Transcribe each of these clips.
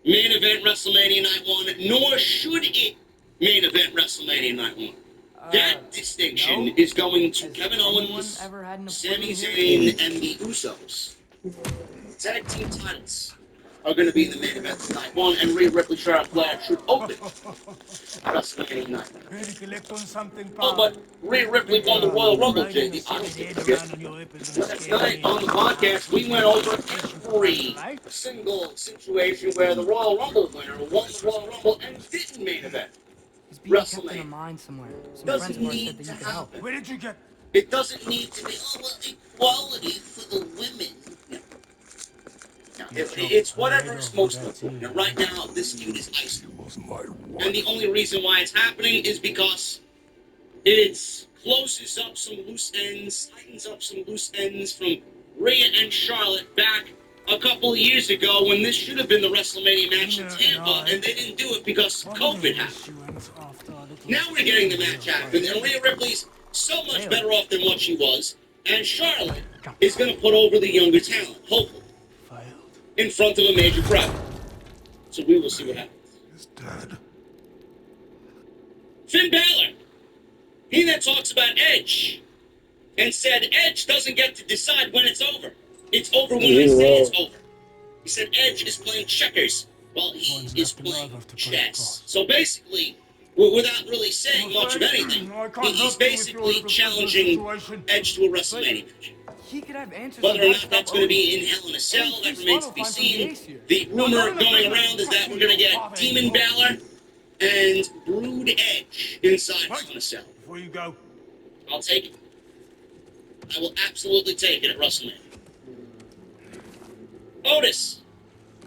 main event WrestleMania Night 1, nor should it main event WrestleMania Night 1. That distinction is going to Kevin Owens, Sami Zayn, and the Usos. Tag team titles are going to be in the main event tonight. One, and Rhea Ripley, Charlotte Flair should open WrestleMania night. Ready to collect on something, Oh, pal? but Rhea Ripley won the Royal Rumble, JD. Last night on the podcast, we went over every single situation where the Royal Rumble winner won the Royal Rumble and didn't main event WrestleMania. Doesn't need to happen. Where did you get? It doesn't need to be equality for the women. It's whatever is most important. And right now, this feud is ice cold. And the only reason why it's happening is because it closes up some loose ends, tightens up some loose ends from Rhea and Charlotte back a couple of years ago when this should have been the WrestleMania match in Tampa, and they didn't do it because COVID happened. Now we're getting the match happen, and Rhea Ripley's so much better off than what she was, and Charlotte is going to put over the younger talent, hopefully, in front of a major crowd. So we will see what happens. He's dead. Finn Balor, he then talks about Edge, and said Edge doesn't get to decide when it's over. It's over when I say it's over. He said Edge is playing checkers while he is playing chess. So basically, without really saying much of anything, he's basically challenging Edge to a WrestleMania match. Whether or not that's going to be in Hell in a Cell, that remains to be seen. The rumor going around is that we're going to get Demon Balor and Brood Edge inside Hell in a Cell. Before you go, I'll take it. I will absolutely take it at WrestleMania. Otis,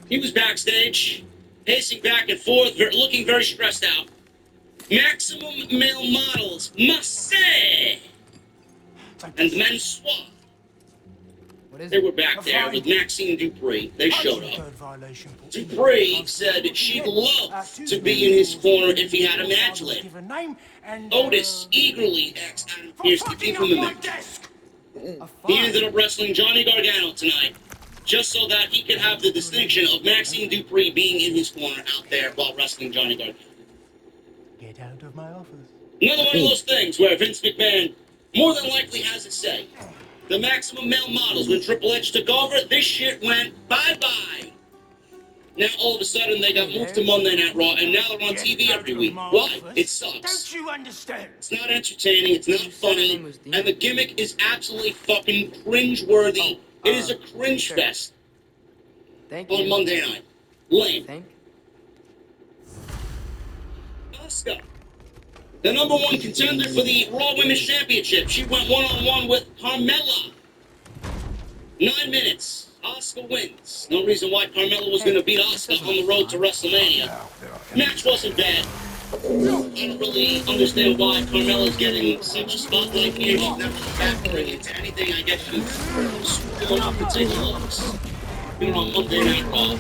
he was backstage, pacing back and forth, looking very stressed out. Maximum Male Models, Marseille, and Mansois. They were back there with Maxine Dupree. They showed up. Dupree said she'd love to be in his corner if he had a match later. Otis eagerly asked Adam Pearce to give him the match. He ended up wrestling Johnny Gargano tonight, just so that he could have the distinction of Maxine Dupree being in his corner out there while wrestling Johnny Gargano. get out of my office. Another one of those things where Vince McMahon more than likely has a say. The Maximum Male Models, when Triple H took over, this shit went bye-bye. Now, all of a sudden, they got moved to Monday Night Raw, and now they're on TV every week. Why? It sucks. Don't you understand? It's not entertaining, it's not funny, and the gimmick is absolutely fucking cringe-worthy. It is a cringe fest on Monday night. Lame. Asuka, the number one contender for the Raw Women's Championship. She went one-on-one with Carmella. 9 minutes. Asuka wins. No reason why Carmella was going to beat Asuka on the road to WrestleMania. Match wasn't bad. I don't really understand why Carmella's getting such a spotlight here. She's never factoring into anything. I guess she's going off to take looks. Being on Monday Night Raw.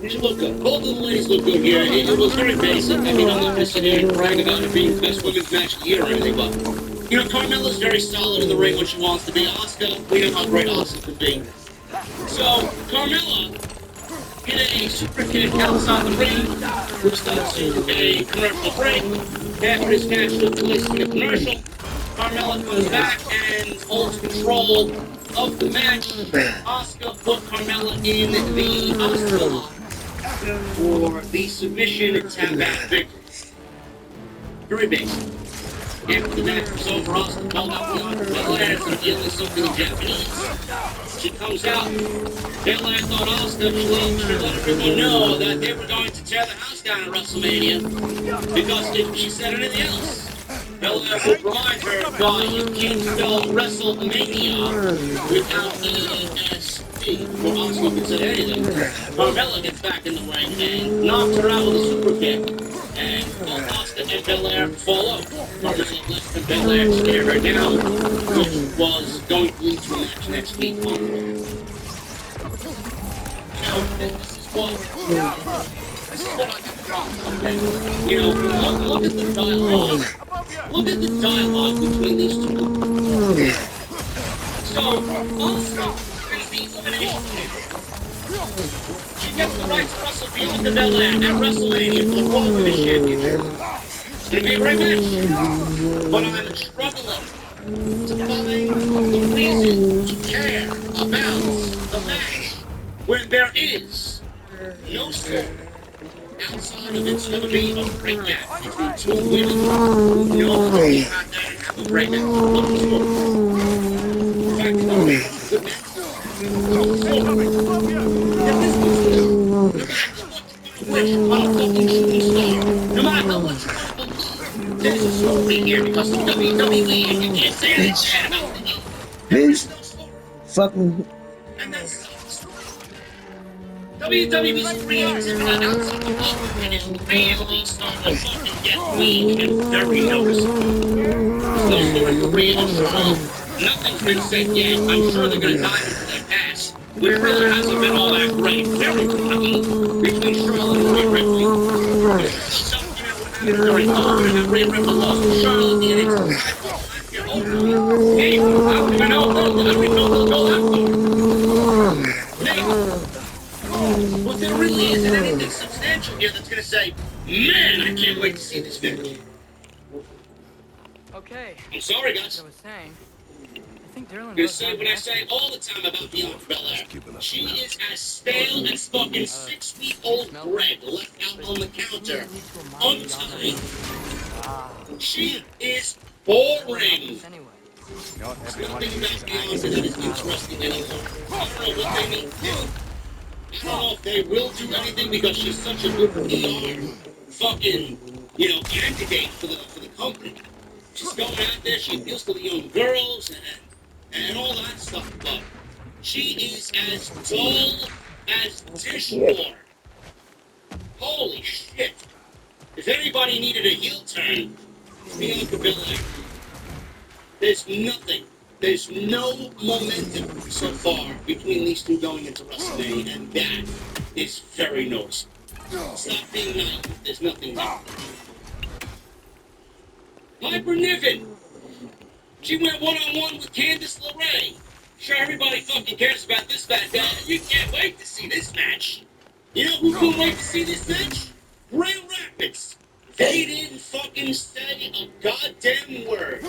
She looked good. Both of the ladies look good here. It was very basic. I mean, I'm not going to sit here and brag about it being the best women's match of the year or anything, but, you know, Carmella's very solid in the ring when she wants to be. Asuka, we know how great Asuka can be. So, Carmella hit a super kick outside the ring, which led to a commercial break. After this match took place in a commercial, Carmella comes back and holds control of the match. Asuka put Carmella in the Asuka lock for the submission tap out victory. Very basic. After the match was over, Asuka called out Belair for yelling something in Japanese. She comes out. Belair thought Asuka should let everyone know that they were going to tear the house down at WrestleMania because if she said anything else, Belair would remind her why you can't spell WrestleMania without EST. Before Asuka could say anything, Carmella gets back in the ring and knocks her out with a super kick. And Asuka and Belair fall over. Carmella lets Belair stare her down, which was going to lead to a match next week on Raw. Now, this is what I can from. You know, look at the dialogue. Look at the dialogue between these two. So, Asuka is the elimination chamber. She gets the right to wrestle Bianca Belair at WrestleMania for the Raw Women's Championship. It's going to be a great match. But I'm struggling to find the reason to care about the match when there is no story outside of it's going to be a great match between two women who know how to get out there and have a great match. What's the story? In fact, it's going to be a good match. No matter how much you want to believe, there's a story here because it's WWE and you can't say that shit about the E. There's no story. Fucking And that's not the story. WWE's creativity outside the box and is really starting to fucking get weak and very noticeable. There's no story for Rhea and Charlotte. Nothing's been said yet. I'm sure they're gonna dive into their past, which really hasn't been all that great. Very rocky between Charlotte and Rhea Ripley. There's no document what happened during COVID and Rhea Ripley lost to Charlotte the NXT title last year openly. Hey, I don't even know they'll go that far. But there really isn't anything substantial here that's gonna say, man, I can't wait to see this match. Okay. I'm sorry, As guys. I was saying, I think Derlin I'm gonna knows say how what to I act. say all the time about Bianca Belair. She is as stale as fucking 6-week-old bread left out on the counter, untied. She is boring. Anyway. There's nothing about Bianca that is interesting anymore. I don't know what they need to do. I don't know if they will do anything because she's such a good PR fucking, candidate for the company. She's going out there, she appeals to the young girls and all that stuff, but she is as dull as dishwater. Holy shit. If anybody needed a heel turn, it's Bianca Belair. There's nothing. There's no momentum so far between these two going into WrestleMania, and that is very noticeable. Stop being naive. There's nothing there. Piper Niven. She went one-on-one with Candice LeRae. Sure, everybody fucking cares about this bad guy. You can't wait to see this match. You know who can wait to see this match? Grand Rapids. They didn't fucking say a goddamn word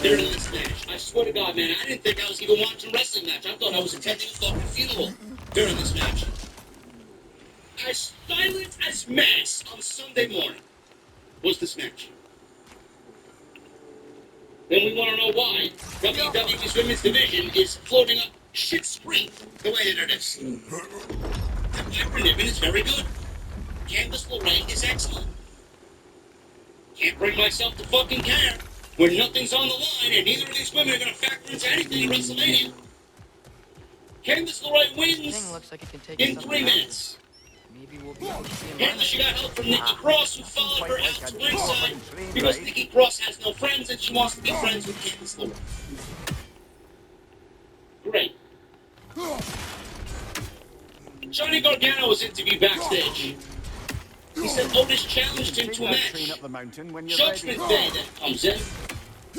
during this match. I swear to God, man, I didn't think I was even watching a wrestling match. I thought I was attending a fucking funeral during this match. As silent as mass on Sunday morning was this match. Then we want to know why WWE's women's division is floating up shit's creek the way that it is. Piper Niven is very good. Candice LeRae is excellent. Can't bring myself to fucking care when nothing's on the line and neither of these women are going to factor into anything in WrestleMania. Candice LeRae wins Thing looks like it can take in us 3 minutes. Maybe we'll be able to see him. Apparently she got help from Nikki Cross, who followed her out to ringside because Nikki Cross has no friends and she wants to be friends with Candice LeRae. Great. Johnny Gargano was interviewed backstage. He said Otis challenged him to a match. Judgment Day then comes in.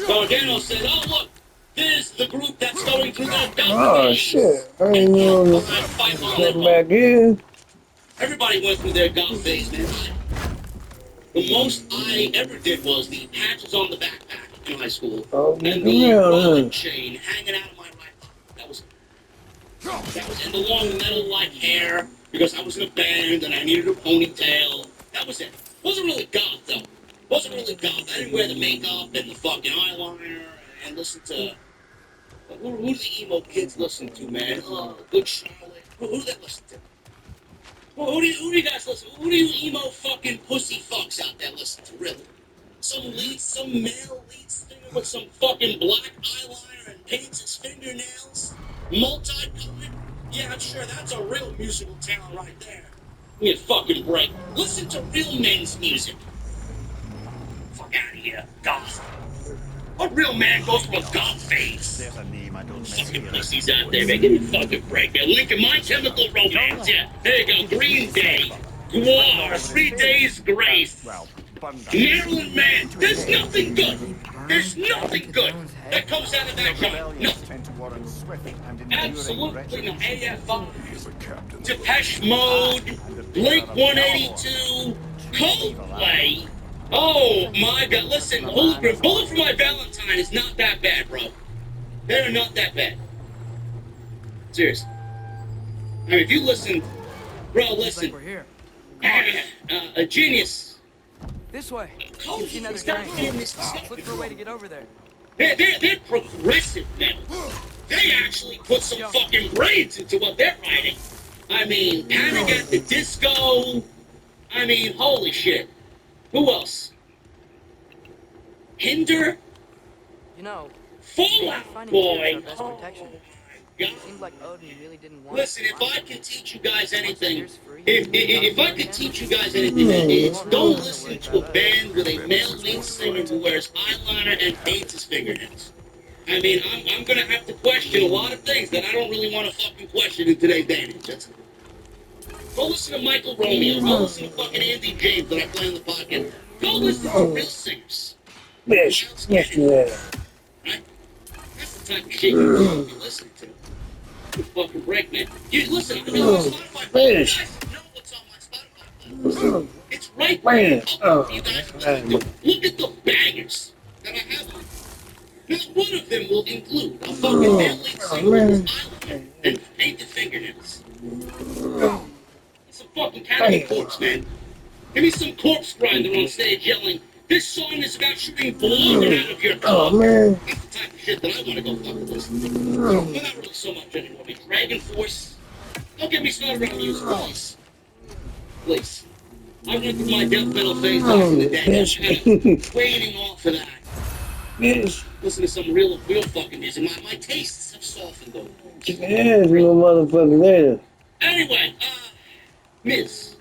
Gargano said, oh look, there's the group that's going through their golf oh phase. shit! I ain't know getting back in. Everybody went through their golf phase, man. The most I ever did was the patches on the backpack in high school Oh, and the rolling chain hanging out of my right pocket. That was and the long metal-like hair because I was in a band and I needed a ponytail. That was it. Wasn't really goth though. Wasn't really goth. I didn't wear the makeup and the fucking eyeliner and listen to. Who do the emo kids listen to, man? Good Charlotte. Who do they listen to? Who do you guys listen to? Who do you emo fucking pussy fucks out there listen to, really? Some male lead singer with some fucking black eyeliner and paints his fingernails? Multicolored? Yeah, I'm sure that's a real musical talent right there. Give me a fucking break. Listen to real men's music. Fuck out of here, goth. What real man goes through a goth phase? There's a name I don't Fucking pussies out there, man. Give me a fucking break, man. Lincoln, My Chemical Romance, yeah. There you go. Green Day. Guar, 3 Days Grace. Maryland Man. There's nothing good. There's nothing good that comes out of that guy. Nothing. Absolutely no AFI. He's a captain Depeche Mode, Blink 182, Coldplay. Oh my God! Listen, Holgren, Bullet for My Valentine is not that bad, bro. They're not that bad. Seriously. I mean, if you listen, bro, Looks like listen. we're here. A genius. This way. Oh, See another it's not train. being this Let's look for a way to get over there. They're progressive now. They actually put some fucking brains into what they're writing. I mean, Panic at the Disco. I mean, holy shit. Who else? Hinder? You know, Fallout finding here is Boy. our best Oh protection. my It seemed God. like Odin really didn't want Listen, us if to I find can it. teach you guys Once anything, Yndir's free, if I could teach you guys anything, it's don't listen to a band with a male lead singer who wears eyeliner and paints his fingernails. I mean, I'm gonna have to question a lot of things that I don't really want to fucking question in today's day and age. Go listen to Michael Romeo. Go listen to fucking Andy James that I play on the podcast. Go listen to real singers. Yes, yes, you have. Right? That's the type of shit you should be listening to. Good fucking break, man. You listen, I'm on my Spotify playlist. You guys know what's on my Spotify playlist. It's right there. You guys listen to. Look at the bangers that I have on. Not one of them will include a fucking male lead singer with his eyeliner and painted fingernails. It's a fucking Cannibal Corpse, man. Give me some corpse grinder on stage yelling, "This song is about shooting blood out of your car." That's the type of shit that I want to go fucking listen to. Well, not really so much anymore. I mean, Dragon Force. Don't get me started on music, please. Please. I went through my death metal phase back in the day. I'm kind of waning off of that. Yes. Listen to some real fucking music. My tastes have softened though. Yes, little motherfucker there. Anyway, Miz.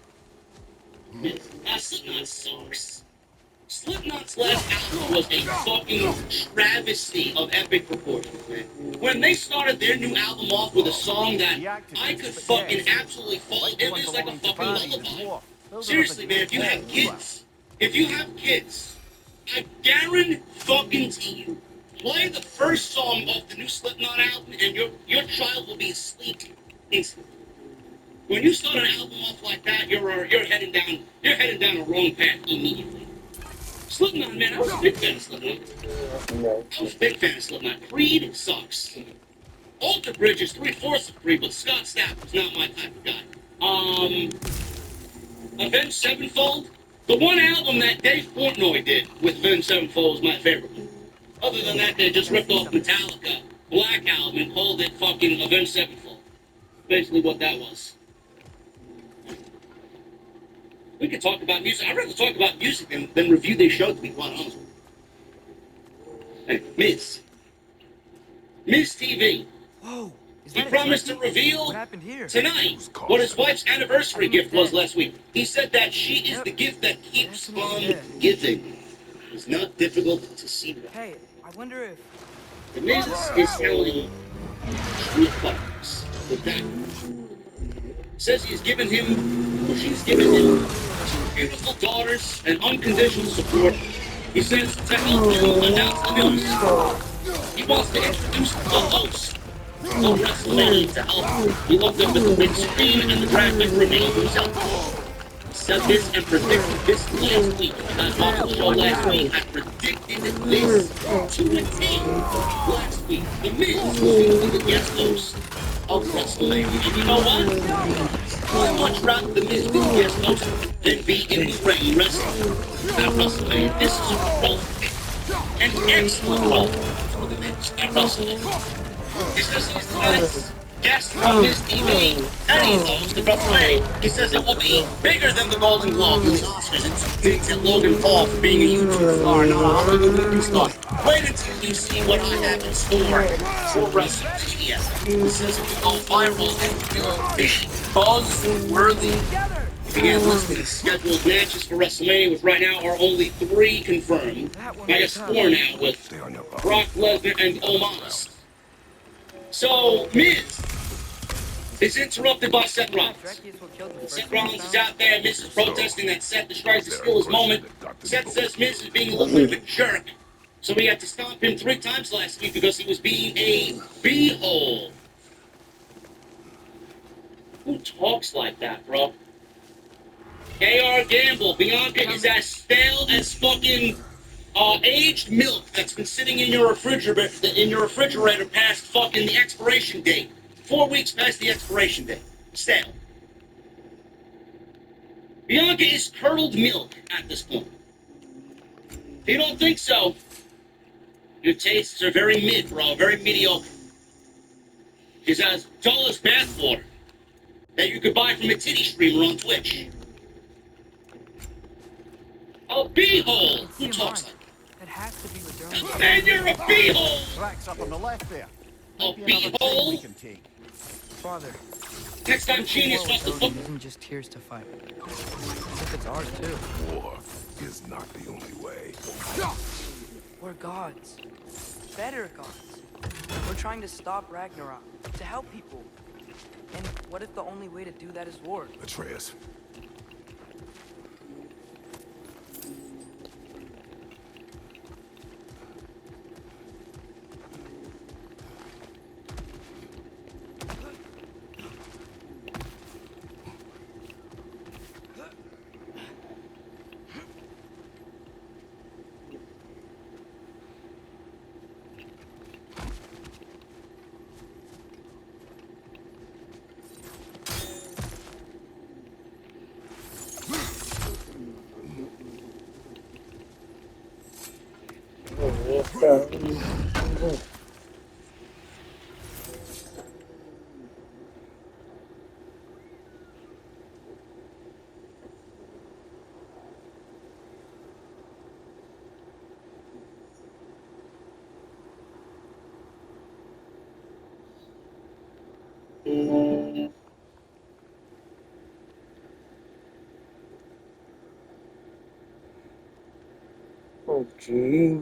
Slipknot sucks. Slipknot's last album was a fucking travesty of epic proportions, man. When they started their new album off with a song that I could fucking absolutely fall, it was like a fucking lullaby. Seriously, man, if you have kids, I guarantee fucking to you, play the first song off the new Slipknot album and your child will be asleep instantly. When you start an album off like that, you're heading down a wrong path immediately. Slipknot, man, I was a big fan of Slipknot. Creed sucks. Alter Bridge is 3/4 of Creed, but Scott Stapp is not my type of guy. Avenged Sevenfold. The one album that Dave Portnoy did with Avenged Sevenfold was my favorite one. Other than that, they just ripped off Metallica Black Album and called it fucking Avenged Sevenfold. Basically what that was. We could talk about music. I'd rather talk about music than review their show, to be quite honest with you. Hey, Miz TV. Whoa. Is He that a promised to turkey? reveal What happened here? tonight what his wife's anniversary gift was last week. He said that she is the gift that keeps on giving. It's not difficult to see that. Hey, I wonder if... The Miz is telling truth bombs with that. Says he's given him, or she's given him, two beautiful daughters and unconditional support. He says to help him announce the news. He wants to introduce the host of WrestleMania to help. He looked up at the big screen and the graphic remained himself. Said this and predicted this last week. On the show last week, I predicted this to a T last week. The Miz was going to be the guest host of WrestleMania. And you know what? I'd much rather the Miz be the guest host than be in the ring wrestling at WrestleMania. This is a role, an excellent role for the Miz at WrestleMania. He says he's the best guest on Miz TV, and he's host of WrestleMania. He says it will be bigger than the Golden Globe and the Oscars. It's digs at Logan Paul for being a YouTube star, not a Hollywood movie star. Wait until you see what I have in store for WrestleMania. He says it will go viral and will be buzz-worthy. He began listing the scheduled matches for WrestleMania, which right now are only 3 confirmed. I guess 4 now with Brock Lesnar and Omos. So, Miz is interrupted by Seth Rollins. Seth Rollins is out there, Miz is protesting that Seth tries to steal his moment. Seth says Miz is being a little bit of a jerk. So we had to stop him 3 times last week because he was being a b-hole. Who talks like that, bro? AR Gamble, Bianca is as stale as fucking aged milk that's been sitting in your refrigerator past fucking the expiration date. 4 weeks past the expiration date. Stale. Bianca is curdled milk at this point. If you don't think so, your tastes are very mid, bro. Very mediocre. She's as dull as bathwater that you could buy from a titty streamer on Twitch. A beehole! Who talks like That has to be what Dermot. that? And you're a beehole! Tracks up on the left there. A Might be another train we beehole? can take. Father, Next time Genius wants to fuck. isn't just tears to fight. As if it's ours too. War is not the only way. We're gods. Better gods. We're trying to stop Ragnarok. To help people. And what if the only way to do that is war? Atreus, Okay.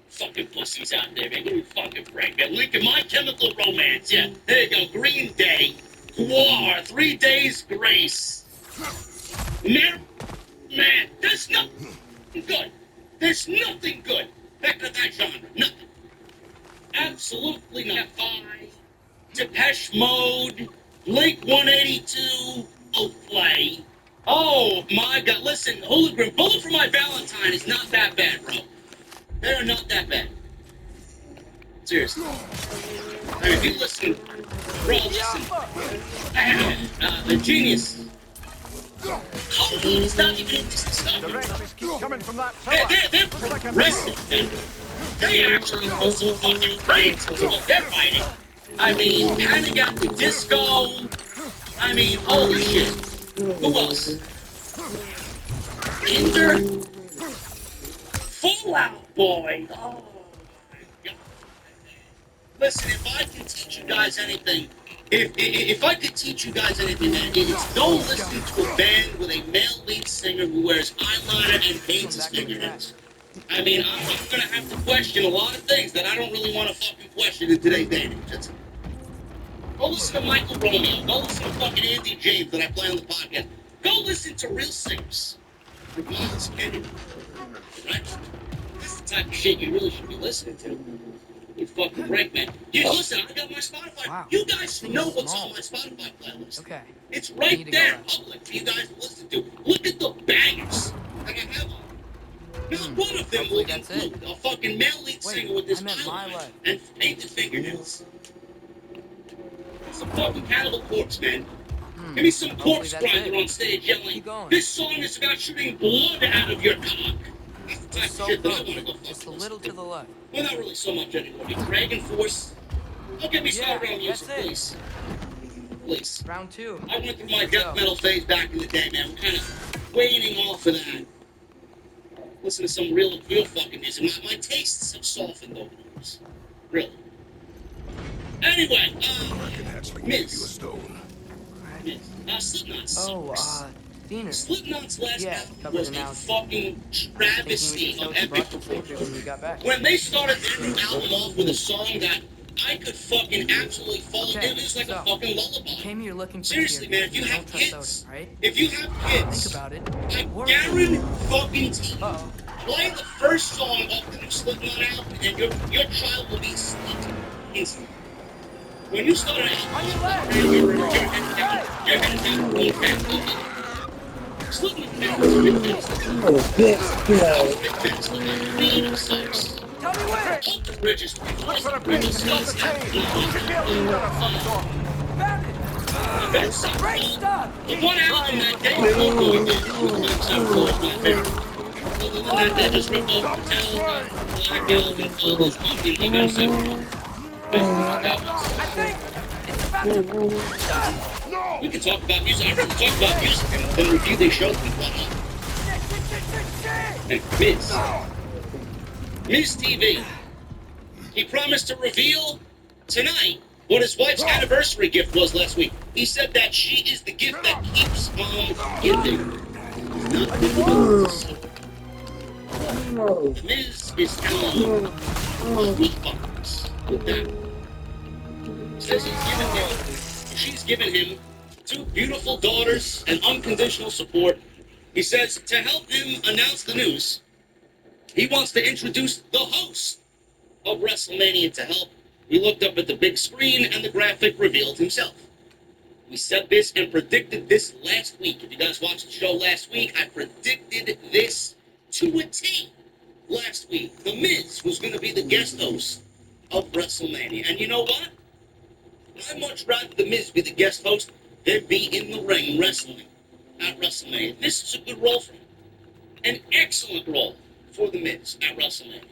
Fucking pussies out there, man. Give me fucking break, man. Link in My Chemical Romance. Yeah, there you go. Green Day. War. 3 Days Grace. Man, there's nothing good. There's nothing good back to that genre. Nothing. Absolutely not. Depeche Mode. Blink 182. Play. Oh my god. Listen, Hologram. Bullet for My Valentine is not that bad, bro. They're not that bad. Seriously. I mean, if you listen, bro, listen. The Genius. Oh, he's not even in this stuff. The wretches keep coming from that tower. They're progressive, man. They actually go so fucking crazy to what they're fighting. I mean, Panic at the Disco. I mean, holy shit. Who else? Kinder. Fallout Boy. Oh my god. Listen, if I can teach you guys anything, if I could teach you guys anything, man, it's don't listen to a band with a male lead singer who wears eyeliner and paints his fingernails. I mean, I'm gonna have to question a lot of things that I don't really want to fucking question in today's day and age. That's it. Go listen to Michael Romeo. Go listen to fucking Andy James that I play on the podcast. Go listen to real singers. Regardless of any. Right? This is the type of shit you really should be listening to. You fucking break, man. You listen, I got my Spotify. Wow. You guys should know what's on my Spotify playlist. Okay. It's I right need to there, go. public, for you guys to listen to. Look at the bangers that I have on. Now, one of them will Hopefully that's it. include a fucking male lead singer with this I meant my eyeliner life. and painted fingernails. It's a fucking Cannibal Corpse, man. Give me some Hopefully corpse that's grinder it. on stage yelling, Keep going. this song is about shooting blood out of your cock. That's the type It's of so shit that I close. want to go Just a fucking little listen to the left. Well, not really so much anymore. Dragon Force. Don't get me started on music, that's it. please. Please. Round 2. I went through my death metal phase back in the day, man. I'm kind of waning off of that. Listen to some real fucking music. My tastes have softened over the years. Really. Anyway, Hatchling gave you a Miss. stone. Slipknot's. Oh, Diener. Slipknot's last Yeah, album covered was an a album. fucking Thinking we travesty could show of some epic Brockton Flavor proportions. when we got back. When they started their new album off with a song that I could fucking absolutely fall. Okay, It was like a so, fucking You lullaby. came here looking for Seriously, tears. man, if you have don't trust kids, Odin, right? if you have Think kids, about it. I War guarantee Ragnarok. fucking to you, Uh-oh. play the first song off the new Slipknot album, and your child will be asleep instantly. When you start On your left! you're headed down the wrong path. Slipknot now is a big deal. Oh, this guy. Slipknot sucks. Tell me where! Hope the bridges. Look for a bridge to stop the train. Should be a leader of some sort. Found it! That's Great stuff! the one album that they did was my favorite. Other than that, they just ripped off Metallica, Black Album, all those movies. You guys said, I think it's about to... we can talk about music. I'd rather talk about music than review these shows we watch. And Miz TV. He promised to reveal tonight what his wife's anniversary gift was last week. He said that she is the gift that keeps on giving. Miz is telling with that. Says she's given him 2 beautiful daughters and unconditional support. He says to help him announce the news, he wants to introduce the host of WrestleMania to help. He looked up at the big screen and the graphic revealed himself. We said this and predicted this last week. If you guys watched the show last week, I predicted this to a T last week. The Miz was going to be the guest host of WrestleMania. And you know what? I'd much rather The Miz be the guest host than be in the ring wrestling at WrestleMania. This is a good role for him. An excellent role for The Miz at WrestleMania.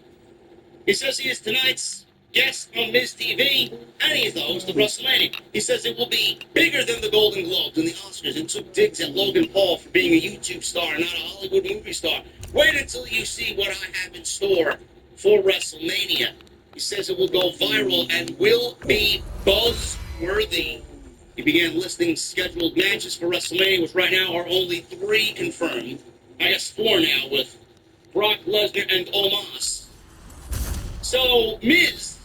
He says he is tonight's guest on Miz TV, and he is the host of WrestleMania. He says it will be bigger than the Golden Globes and the Oscars, and took digs at Logan Paul for being a YouTube star, not a Hollywood movie star. Wait until you see what I have in store for WrestleMania. He says it will go viral and will be buzz-worthy. He began listing scheduled matches for WrestleMania, which right now are only 3 confirmed. I guess 4 now, with Brock Lesnar and Omos. So, Miz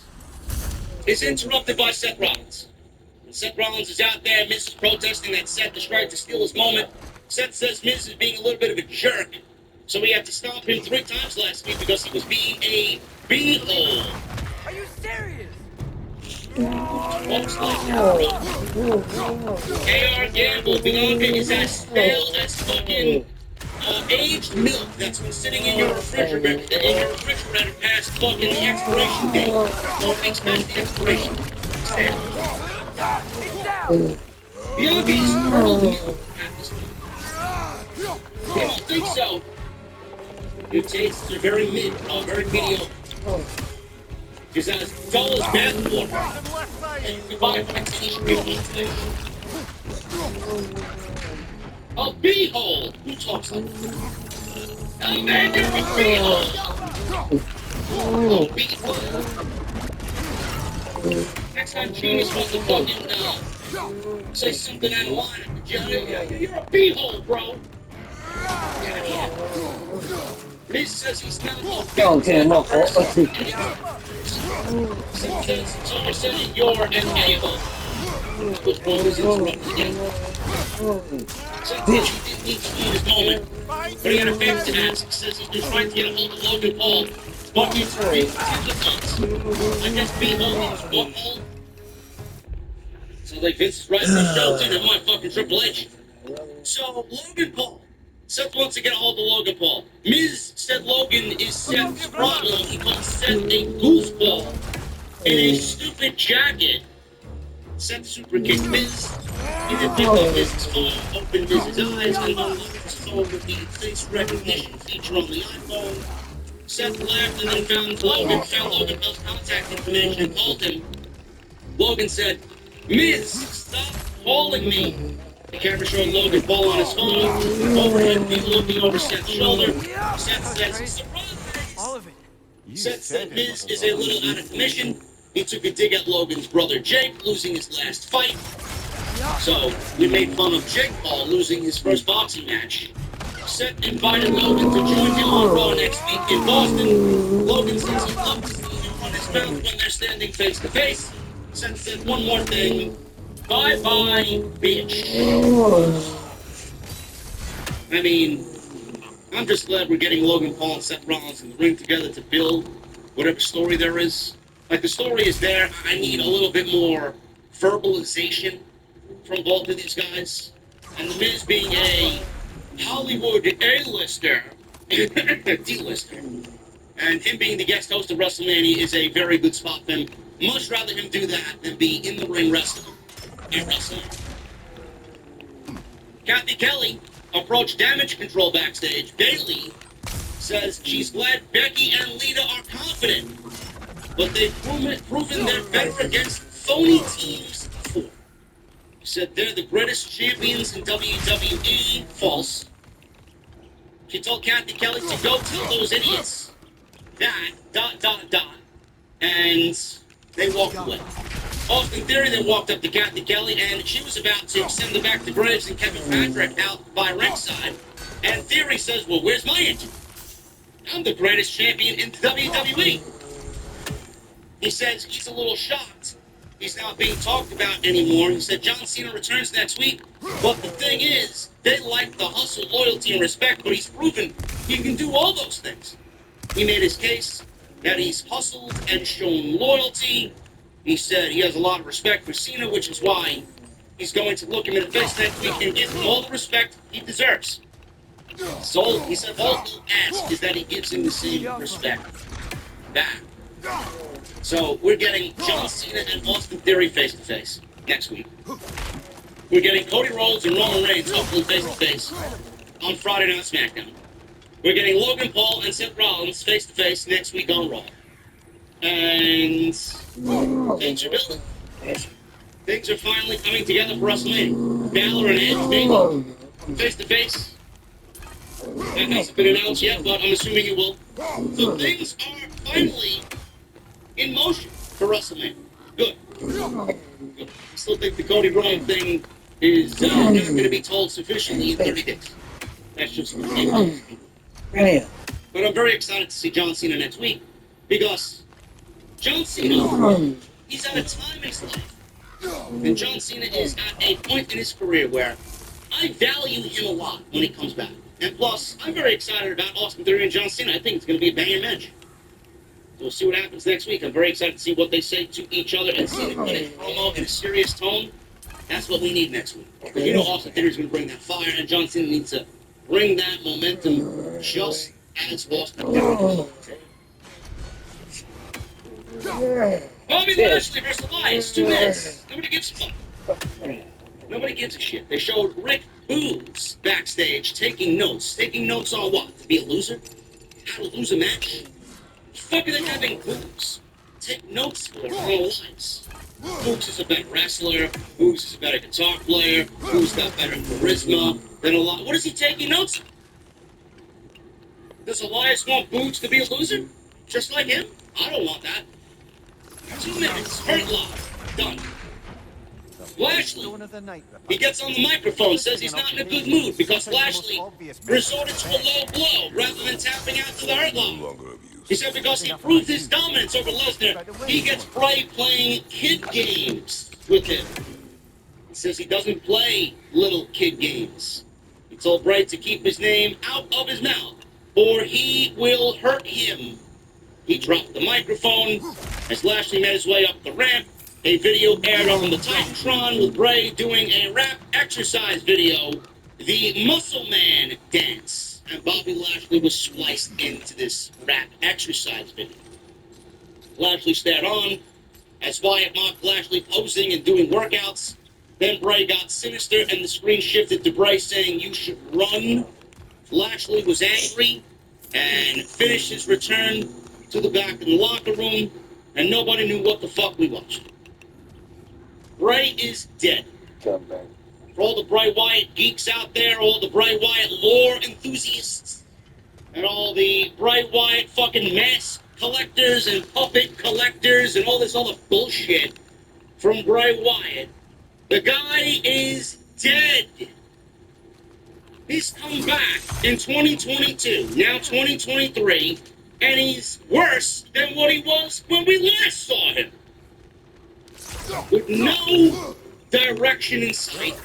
is interrupted by Seth Rollins. When Seth Rollins is out there, Miz is protesting that Seth is trying to steal his moment. Seth says Miz is being a little bit of a jerk, so we had to stomp him 3 times last week because he was being a beehole. Are you serious? Looks like AR Gamble, Bianca is as stale as fucking aged milk that's been sitting in your refrigerator past fucking the expiration date. Don't things past the expiration date. Bianca's probably at this point. I don't think so. Your tastes are very very mediocre. She's as dull as bathwater. And you can buy my t-shirt. A beehole! Who talks like that? Oh man, you're a beehole! Oh, beehole. Next time Genius wants to fucking say something out of line at the gym, you're a beehole, bro! Yeah. Miz says he's not Don't tell him off. So we're saying you're an a-hole. Which one is interrupted? Said he didn't need to lose his moment, but he had a favor to ask. Says he's been trying to get a hold of Logan Paul. What means to read the thoughts? I guess B-hole means one-hole. So like Vince is writing the show too, never mind fucking Triple H. So Logan Paul. Seth wants to get a hold of Logan Paul. Miz said Logan is Seth's problem. He calls Seth a goofball in a stupid jacket. Seth super kicked Miz. He did pick up Miz's phone, opened Miz's eyes, and on Logan's phone with the face recognition feature on the iPhone. Seth laughed and then found Logan Paul's contact information and called him. Logan said, Miz, stop calling me. The camera showed Logan Paul on his phone, overhead view looking over Seth's shoulder. Seth says, surprise! All of it. Seth said Miz is a little out of commission. He took a dig at Logan's brother Jake, losing his last fight. So, we made fun of Jake Paul losing his first boxing match. Seth invited Logan to join him on Raw next week in Boston. Logan says he'd love to see him on his mouth when they're standing face to face. Since said one more thing. Bye bye, bitch. I mean, I'm just glad we're getting Logan Paul and Seth Rollins in the ring together to build whatever story there is. Like, the story is there. I need a little bit more verbalization from both of these guys. And The Miz being a Hollywood A-lister, D-lister, and him being the guest host of WrestleMania is a very good spot for him. Much rather him do that than be in the ring wrestling. And wrestling. Kathy Kelly approached Damage Control backstage. Bayley says she's glad Becky and Lita are confident, but they've proven they're better against phony teams before. She said they're the greatest champions in WWE. False. She told Kathy Kelly to go tell those idiots that, ... and they walked away. Austin Theory then walked up to Kathy Kelly, and she was about to send them back to Graves and Kevin Patrick out by ringside. And Theory says, well, where's my engine? I'm the greatest champion in WWE. He says he's a little shocked he's not being talked about anymore. He said John Cena returns next week, but the thing is, they like the hustle, loyalty, and respect, but he's proven he can do all those things. He made his case that he's hustled and shown loyalty. He said he has a lot of respect for Cena, which is why he's going to look him in the face next week and give him all the respect he deserves. So he said all he'll ask is that he gives him the same respect back. So we're getting John Cena and Austin Theory face to face next week. We're getting Cody Rhodes and Roman Reigns hopefully face to face on Friday Night SmackDown. We're getting Logan Paul and Seth Rollins face to face next week on Raw. And things are building. Things are finally coming together for WrestleMania. Balor and Edge being face to face. That hasn't been announced yet, but I'm assuming it will. So things are finally in motion for WrestleMania. Good. I still think the Cody Rhodes thing is not going to be told sufficiently in 30 days. That's just me. But I'm very excited to see John Cena next week because John Cena, he's at a time in his life. And John Cena is at a point in his career where I value him a lot when he comes back. And plus, I'm very excited about Austin Theory and John Cena. I think it's going to be a banging match. So we'll see what happens next week. I'm very excited to see what they say to each other and see them put a promo in a serious tone. That's what we need next week. Because you know Austin Theory is going to bring that fire, and John Cena needs to bring that momentum just as Austin Theory. Bobby Lashley versus Elias, 2 minutes. Nobody gives a fuck. Nobody gives a shit. They showed Rick Boogs backstage taking notes. Taking notes on what? To be a loser? How to lose a match? The fuck are they having Boogs take notes for their own lives? Boogs is a better wrestler. Boogs is a better guitar player. Boogs got better charisma than a lot. What is he taking notes on? Does Elias want Boogs to be a loser? Just like him? I don't want that. 2 minutes. Hurt Lock. Done. Lashley, he gets on the microphone, says he's not in a good mood because Lashley resorted to a low blow rather than tapping out to the Hurt Lock. He said because he proved his dominance over Lesnar, he gets Bray playing kid games with him. He says he doesn't play little kid games. He told Bray to keep his name out of his mouth or he will hurt him. He dropped the microphone as Lashley made his way up the ramp. A video aired on the Titantron with Bray doing a rap exercise video, the Muscle Man dance. And Bobby Lashley was spliced into this rap exercise video. Lashley stared on as Wyatt mocked Lashley posing and doing workouts. Then Bray got sinister and the screen shifted to Bray saying, "You should run." Lashley was angry and finished his return to the back in the locker room, and nobody knew what the fuck we watched. Bray is dead. For all the Bray Wyatt geeks out there, all the Bray Wyatt lore enthusiasts, and all the Bray Wyatt fucking mask collectors and puppet collectors and all this other bullshit from Bray Wyatt, the guy is dead. He's come back in 2022, now 2023, And he's worse than what he was when we last saw him. With no direction in sight,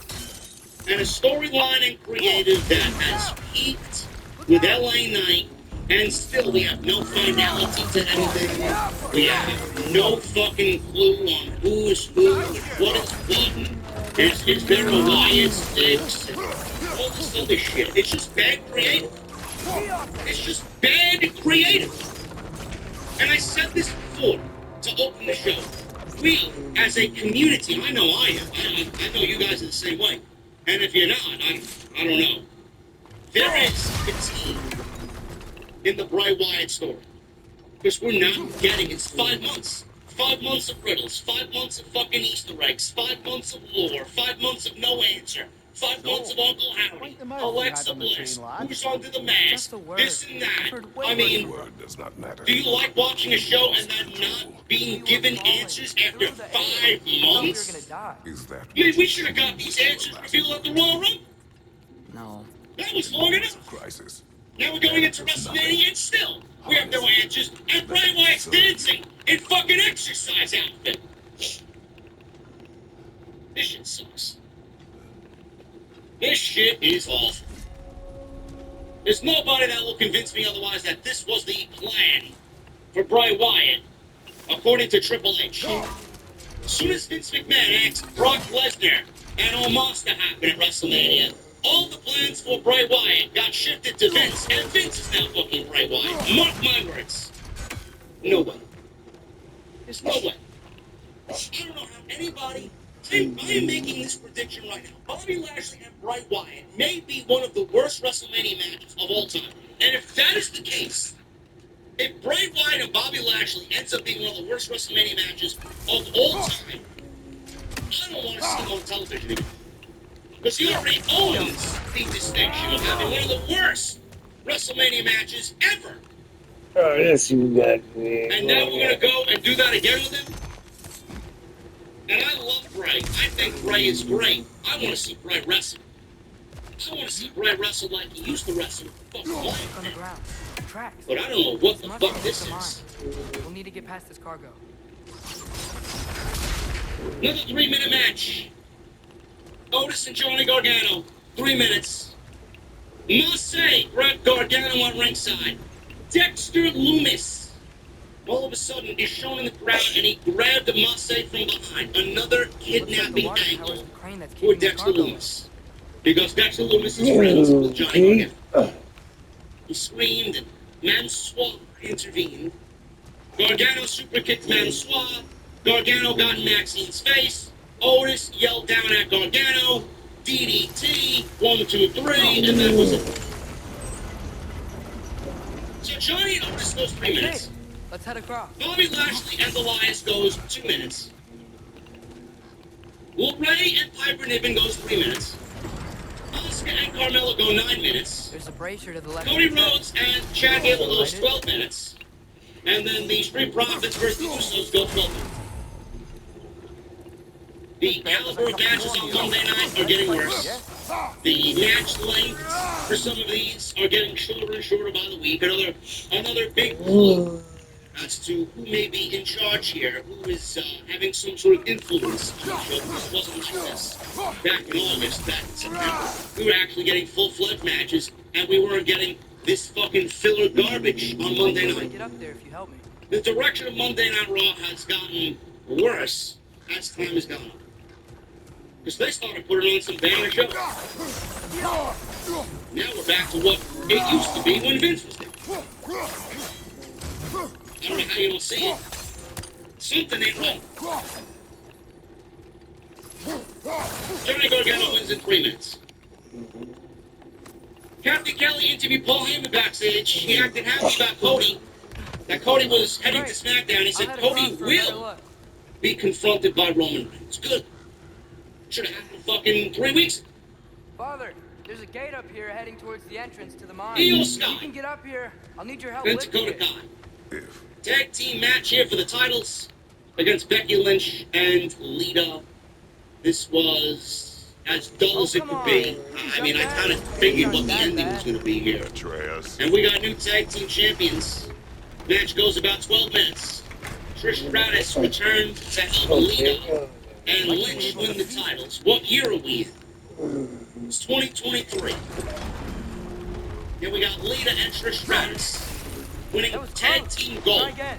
and a storyline and creative that has peaked with LA Knight, and still we have no finality to anything. We have no fucking clue on who is who and what is what. Is there a Wyatt Sticks and all this other shit? It's just bad creative. It's just bad creative. And I said this before to open the show. We, as a community, I know I am. I know you guys are the same way. And if you're not, I don't know. There is fatigue in the Bray Wyatt story. Because we're not getting it. It's 5 months. 5 months of riddles. 5 months of fucking Easter eggs. 5 months of lore. 5 months of no answer. 5 months of Uncle Howdy. Alexa Bliss. Who's under the mask? This and that. I mean, Word does not matter. do you like watching a show and then not being given answers after 5 months? Is that I mean, we should have got these answers revealed at the Royal Rumble. No. That was long enough. crisis? Now we're going into WrestleMania and still we have no answers. And Bray Wyatt's dancing in fucking exercise outfit. This shit sucks. This shit is awful. There's nobody that will convince me otherwise that this was the plan for Bray Wyatt, according to Triple H. As soon as Vince McMahon asked Brock Lesnar and Omos to happen at WrestleMania, all the plans for Bray Wyatt got shifted to Vince, and Vince is now booking Bray Wyatt. Mark my words. No way. There's no way. I don't know how anybody... I am making this prediction right now. Bobby Lashley and Bray Wyatt may be one of the worst WrestleMania matches of all time. And if that is the case, if Bray Wyatt and Bobby Lashley ends up being one of the worst WrestleMania matches of all time, I don't want to see him on television again. Because he already owns the distinction of having one of the worst WrestleMania matches ever. Oh, yes, you got me. And now we're going to go and do that again with him? And I love Bray. I think Bray is great. I want to see Bray wrestle. I want to see Bray wrestle like he used to wrestle. On the ground. Tracks. But I don't know what the Must fuck be this the is. We'll need to get past this cargo. Another 3-minute match. Otis and Johnny Gargano. 3 minutes. Marseille grabbed Gargano on ringside. Dexter Loomis all of a sudden is shown in the crowd, and he grabbed Marseille from behind. Another kidnapping angle for Dexter Loomis. Because Dexter Loomis is friends with Johnny Gargano. He screamed, and Mansoor intervened. Gargano super kicked Mansoor. Gargano got in Maxine's face. Otis yelled down at Gargano. DDT, 1, 2, 3, and that was it. So Johnny and Otis goes 3 minutes. Let's head across. Bobby Lashley and Elias goes 2 minutes. Will Ray and Piper Niven goes 3 minutes. Asuka and Carmella go 9 minutes. There's a bracer to the left. Cody Rhodes and Chad Gable goes 12 minutes. And then the Street Profits versus the Usos go 12 minutes. The caliber of matches on Monday night are getting worse. The match length for some of these are getting shorter and shorter by the week. Another big clue as to who may be in charge here, who is having some sort of influence on the show. This wasn't like this back in August, back in September. We were actually getting full-fledged matches, and we weren't getting this fucking filler garbage on Monday night. Get up there if you help me. The direction of Monday Night Raw has gotten worse as time has gone on. Because they started putting on some banger shows. Now we're back to what it used to be when Vince was there. I don't know how you don't see it. Something ain't right. Johnny Gargano wins in 3 minutes. Captain Kelly interviewed Paul Heyman backstage. He acted happy about Cody. That Cody was heading to SmackDown. He said Cody will be confronted by Roman Reigns. Good. Should have happened fucking 3 weeks. Father, there's a gate up here heading towards the entrance to the mine. Io If Sky you can get up here, I'll need your help and lifting Dakota it. Kai. Tag team match here for the titles against Becky Lynch and Lita. This was as dull as it could be. I mean, I kind of figured what the ending was going to be here. Atreus. And we got new tag team champions. Match goes about 12 minutes. Trish Stratus returned to help Lita and Lynch win the titles. What year are we in? It's 2023. Here we got Lita and Trish Stratus winning That was tag close. team Try gold. again.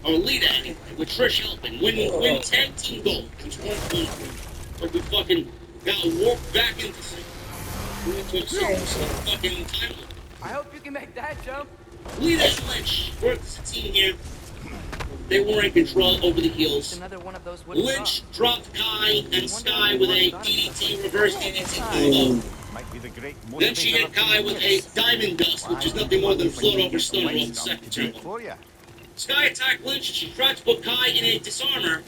Or Lita anyway, with Trish helping. Win tag team gold in 2023. But we fucking got warped back into some fucking time. I hope you can make that jump. Lita and Lynch worked as a team here. They were in control over the It's heels. another one of those wooden Lynch props. dropped Kai and Sky with a DDT, reverse DDT combo. Might be the great Then she hit Kai with a diamond dust, which is nothing more than a float over stunner off the second turbo. for you. Sky attacked Lynch and she tried to put Kai in a disarmer.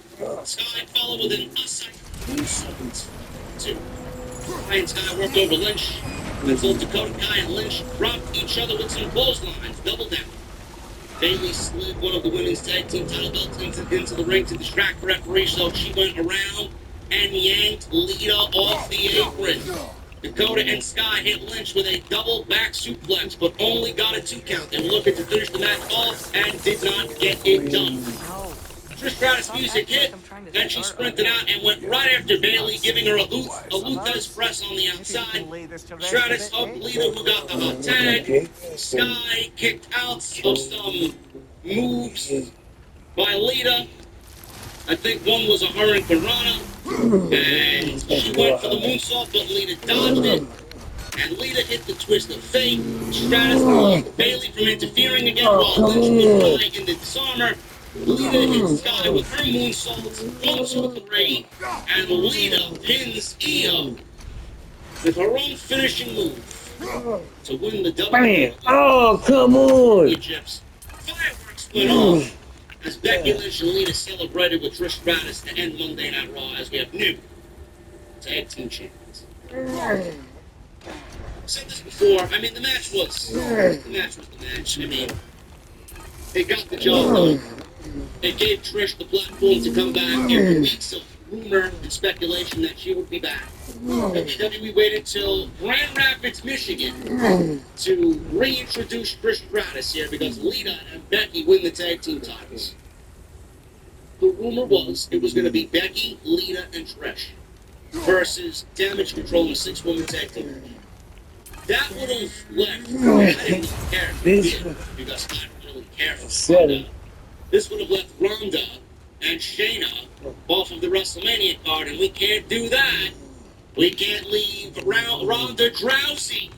Sky followed with an aside moonsault. Two. Kai and Sky worked over Lynch. Until Dakota Kai and Lynch dropped each other with some clotheslines. Double down. Bayley slid one of the women's tag team title belts into the ring to distract the referee, so she went around and yanked Lita off the apron. Dakota and Sky hit Lynch with a double back suplex, but only got a 2 count. They were looking to finish the match off and did not get it done. No. Trish Stratus music hit, then she sprinted out and went right after Bayley, giving her a Luthez press on the outside. Stratus hugged Lita, who got the hot tag. Sky kicked out of some moves by Lita. I think one was a Hurricane Piranha. And she went for the moonsault, but Lita dodged it. And Lita hit the twist of fate. Stratus blocked Bayley from interfering again while Lynch was lying in the disarmer. Lita hit Sky with her moonsault, 1, 2, 3, and Lita pins Io with her own finishing move to win the Bam! WWE Oh, come on! Championships. Fireworks went off as Becky Lynch and Lita celebrated with Trish Stratus to end Monday Night Raw as we have new tag team champions. I said this before. I mean, the match was the match. I mean, they got the job done. They gave Trish the platform to come back after weeks of rumor and speculation that she would be back. WWE waited till Grand Rapids, Michigan to reintroduce Trish Stratus here because Lita and Becky win the tag team titles. The rumor was it was going to be Becky, Lita, and Trish versus Damage Control in a 6-woman tag team. That would have left. I didn't really care if it did, because I don't really care for Ronda. This would have left Ronda and Shayna off of the WrestleMania card, and we can't do that. We can't leave Ronda drowsy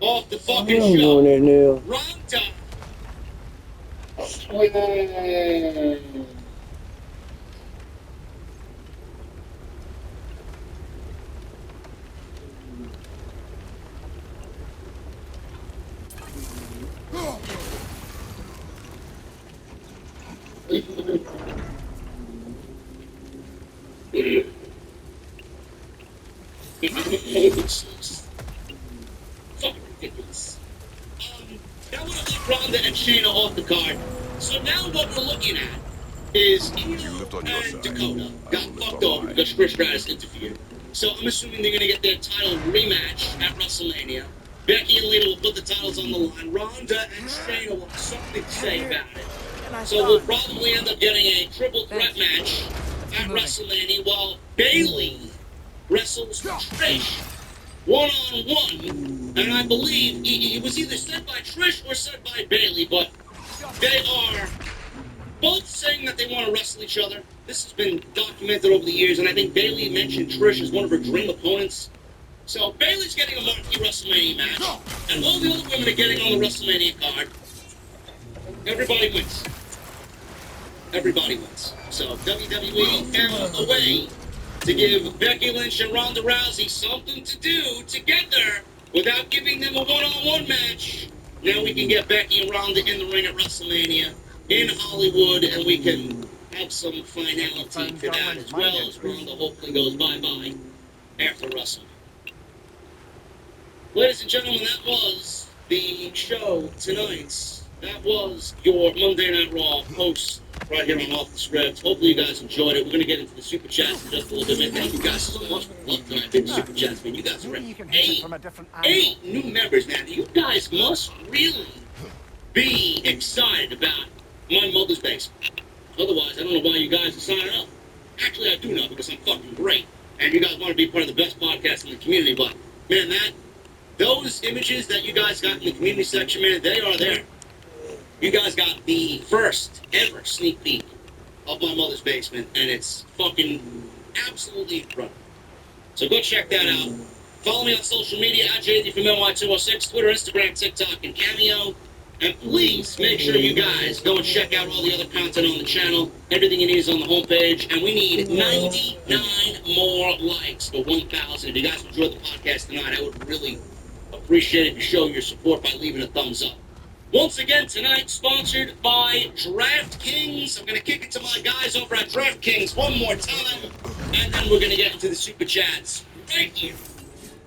off the fucking show. Ronda. Fucking ridiculous. That would have left Ronda and Shayna off the card. So now what we're looking at is Io and Dakota got fucked over because Trish Stratus interfered. So I'm assuming they're gonna get their title rematch at WrestleMania. Becky and Lita will put the titles on the line. Ronda and Shayna will have something to say about it. So we'll probably end up getting a triple threat match at WrestleMania while Bayley wrestles Trish one-on-one. And I believe it was either said by Trish or said by Bayley, but they are both saying that they want to wrestle each other. This has been documented over the years, and I think Bayley mentioned Trish as one of her dream opponents. So Bayley's getting a marquee WrestleMania match, and all the other women are getting on the WrestleMania card. Everybody wins. Everybody wins. So WWE found a way to give Becky Lynch and Ronda Rousey something to do together without giving them a one-on-one match. Now we can get Becky and Ronda in the ring at WrestleMania in Hollywood, and we can have some finality to that as well as Ronda hopefully goes bye-bye after WrestleMania. Ladies and gentlemen, that was the show tonight. That was your Monday Night Raw post right here on Off the Script. Hopefully you guys enjoyed it. We're going to get into the Super Chats in just a little bit. Thank you guys so much for the love tonight. Big Super Chats, man. You guys are eight new members, man. You guys must really be excited about my mother's basement. Otherwise, I don't know why you guys are signing up. Actually, I do know because I'm fucking great. And you guys want to be part of the best podcast in the community. But, man, those images that you guys got in the community section, man, they are there. You guys got the first ever sneak peek of my mother's basement. And it's fucking absolutely incredible. So go check that out. Follow me on social media at JD from NY206, Twitter, Instagram, TikTok, and Cameo. And please make sure you guys go and check out all the other content on the channel. Everything you need is on the homepage. And we need 99 more likes for 1,000. If you guys enjoyed the podcast tonight, I would really appreciate it if you show your support by leaving a thumbs up. Once again, tonight, sponsored by DraftKings. I'm going to kick it to my guys over at DraftKings one more time. And then we're going to get into the Super Chats right here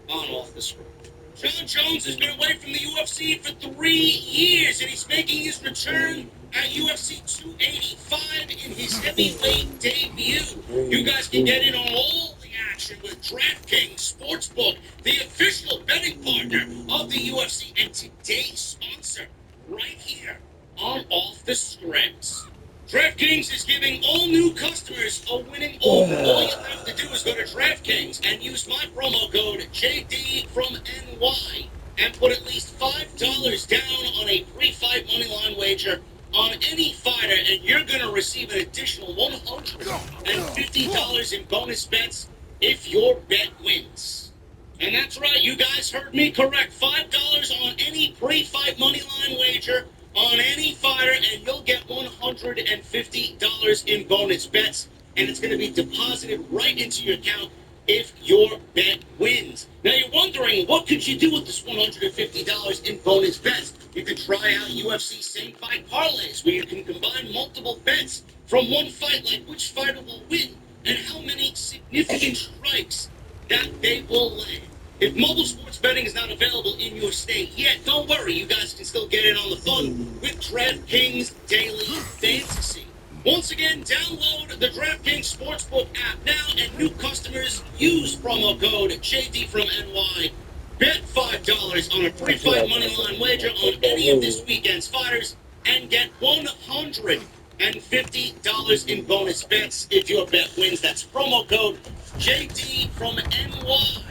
on Off the Screen. John Jones has been away from the UFC for 3 years, and he's making his return at UFC 285 in his heavyweight debut. You guys can get in on all the action with DraftKings Sportsbook, the official betting partner of the UFC, and today's sponsor right here on Off the Scripts. DraftKings is giving all new customers a winning offer. All you have to do is go to DraftKings and use my promo code JD from NY and put at least $5 down on a pre-fight moneyline wager on any fighter, and you're going to receive an additional $150 in bonus bets if your bet wins. And that's right, you guys heard me correct. $5 on any pre-fight moneyline wager on any fighter, and you'll get $150 in bonus bets, and it's going to be deposited right into your account if your bet wins. Now you're wondering, what could you do with this $150 in bonus bets? You could try out UFC same fight parlays, where you can combine multiple bets from one fight, like which fighter will win and how many significant strikes that they will land. If mobile sports betting is not available in your state yet, don't worry. You guys can still get in on the fun with DraftKings Daily Fantasy. Once again, download the DraftKings Sportsbook app now, and new customers use promo code JD from NY. Bet $5 on a pre-fight moneyline wager on any of this weekend's fighters and get $150 in bonus bets if your bet wins. That's promo code JD from NY.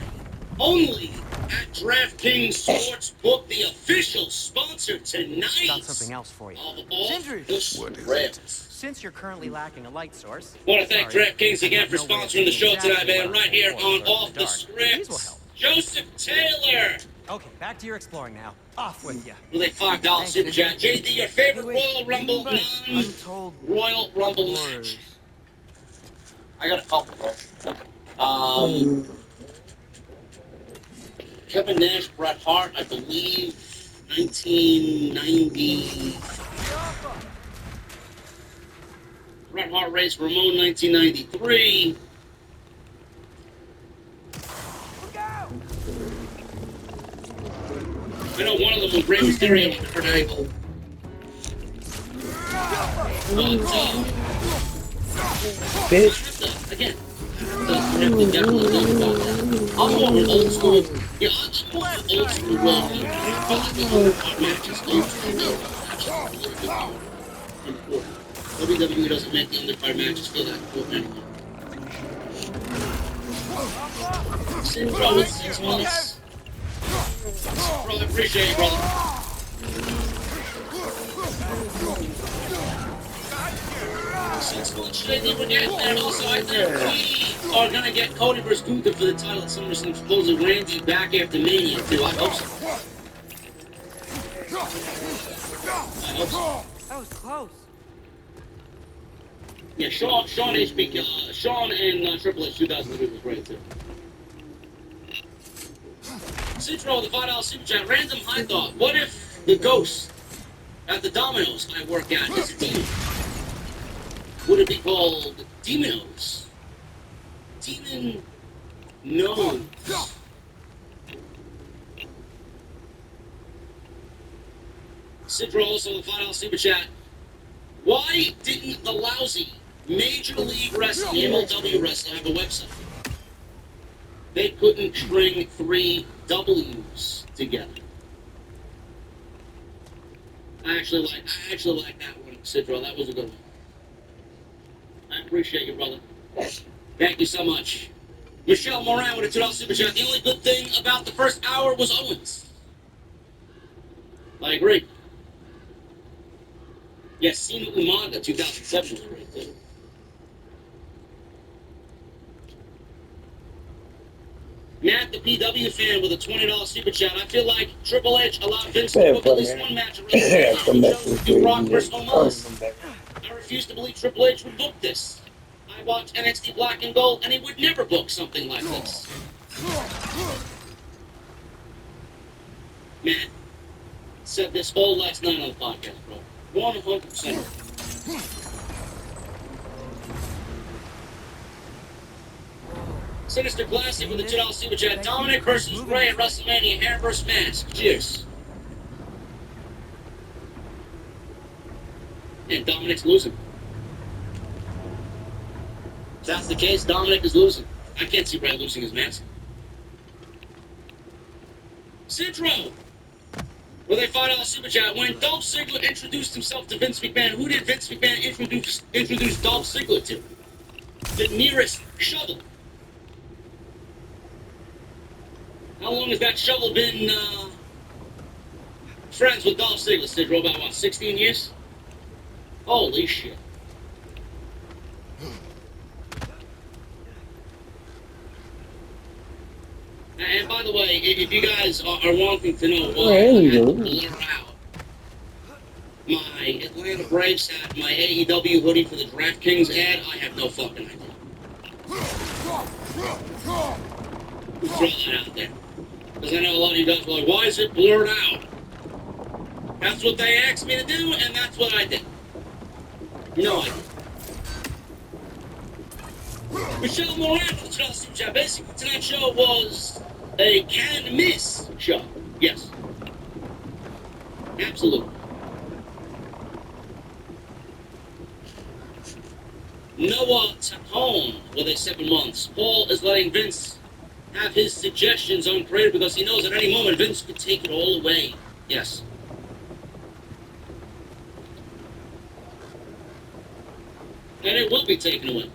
Only at DraftKings Sportsbook, the official sponsor tonight. Got something else for you. Of all Sindri. the What is scripts. Since you're currently lacking a light source, I want to thank DraftKings again for sponsoring the show tonight, man. Right here on Off the These will Scripts. help. Joseph Taylor Okay, back to your exploring now. Off with you. with a $5 super chat. JD, your favorite Royal Rumble Untold non-Royal Rumble match? horrors. I got a couple, bro. Kevin Nash, Bret Hart, I believe, 1990. Bret Hart race Ramon, 1993. I know one of them was Rey Mysterio and Kurt Angle. Bitch. Again, have to definitely talk about that. I'm more of an old school. Yeah, I'm more of an old school Raw. But like the undercard matches, old school Raw matches are important. WWE doesn't make the undercard matches feel that important anymore. Bro, it's 6 months. Bro, I appreciate you, brother. And also, I think we are going to get Cody vs. Gunther for the title at SummerSlam, supposedly Randy back after Mania, too. I hope so. I hope so. That was close. Yeah, Sean and Triple H 2003 was great, too. Citro, the $5 super chat. Random high thought. What if the ghost at the Domino's I work at is a demon? Would it be called Demonos? Demon Nose. Citro, also the $5 super chat. Why didn't the lousy Major League Wrestling, MLW Wrestling, have a website? They couldn't string 3 W's together. I actually like that one Sidro, that was a good one. I appreciate you, brother. Thank you so much. Michelle Moran with a $2 super chat. The only good thing about the first hour was Owens. I agree. Yes, Sina Umaga, 2007 was great, too. Matt, the PW fan, with a $20 super chat. I feel like Triple H allowed Vince to book at least one match at WrestleMania and chose to do Rock vs. Omos. I refuse to believe Triple H would book this. I watch NXT Black and Gold, and he would never book something like this. Matt said this all last night on the podcast, bro. 100%. Sinister Classic with a $2 super chat. Dominic versus Ray at WrestleMania. Hair versus mask. Cheers. And Dominic's losing. If that's the case, Dominic is losing. I can't see Ray losing his mask. Sidro with a $5 super chat. When Dolph Ziggler introduced himself to Vince McMahon, who did Vince McMahon introduce Dolph Ziggler to? The nearest shovel. How long has that shovel been friends with Dolph Ziggler, Sidro? About what, 16 years? Holy shit. And by the way, if you guys are wanting to know why I had to blur out my Atlanta Braves hat, my AEW hoodie for the DraftKings ad, I have no fucking idea. We'll throw that out there. Because I know a lot of you guys were like, why is it blurred out? That's what they asked me to do, and that's what I did. No idea. Michelle Moran for the Chelsea Super Chat. Basically, tonight's show was a can-miss show. Yes. Absolutely. Noah Tapone with a 7 months. Paul is letting Vince have his suggestions on creative because he knows at any moment Vince could take it all away. Yes. And it will be taken away.